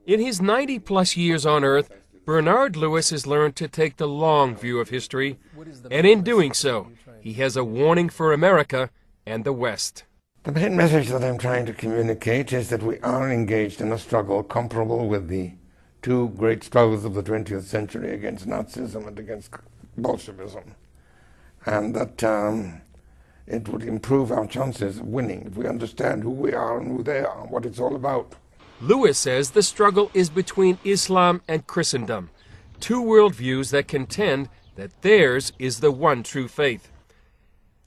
In his 90-plus years on Earth, Bernard Lewis has learned to take the long view of history, and in doing so, he has a warning for America and the West. The main message that I'm trying to communicate is that we are engaged in a struggle comparable with the two great struggles of the 20th century against Nazism and against Bolshevism, and that it would improve our chances of winning if we understand who we are and who they are, what it's all about. Lewis says the struggle is between Islam and Christendom, two worldviews that contend that theirs is the one true faith.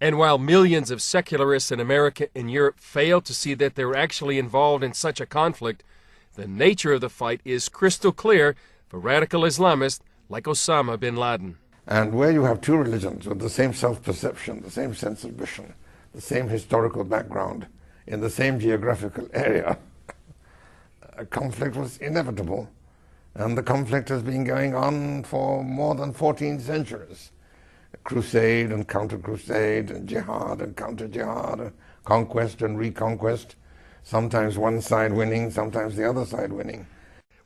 And while millions of secularists in America and Europe fail to see that they're actually involved in such a conflict, the nature of the fight is crystal clear for radical Islamists like Osama bin Laden. And where you have two religions with the same self-perception, the same sense of vision, the same historical background, in the same geographical area, a conflict was inevitable. And the conflict has been going on for more than 14 centuries. Crusade and counter-crusade, and jihad and counter-jihad, conquest and reconquest, sometimes one side winning, sometimes the other side winning.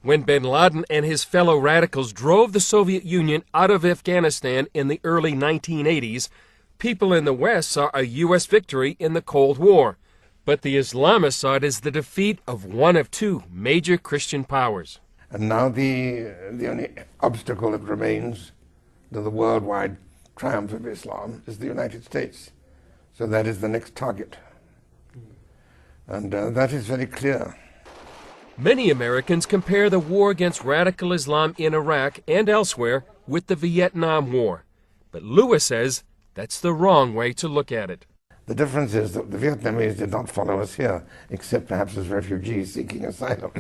When bin Laden and his fellow radicals drove the Soviet Union out of Afghanistan in the early 1980s, people in the West saw a U.S. victory in the Cold War. But the Islamists saw it as the defeat of one of two major Christian powers. And now the only obstacle that remains to the worldwide triumph of Islam is the United States. So that is the next target. And that is very clear. Many Americans compare the war against radical Islam in Iraq and elsewhere with the Vietnam War. But Lewis says that's the wrong way to look at it. The difference is that the Vietnamese did not follow us here, except perhaps as refugees seeking asylum.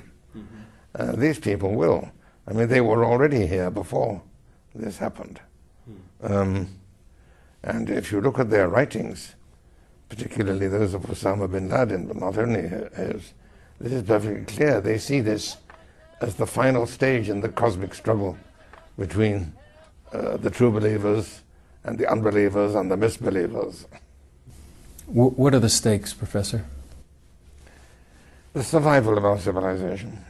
These people will. I mean, they were already here before this happened. And if you look at their writings, particularly those of Osama bin Laden, but not only his, this is perfectly clear. They see this as the final stage in the cosmic struggle between the true believers and the unbelievers and the misbelievers. What are the stakes, Professor? The survival of our civilization.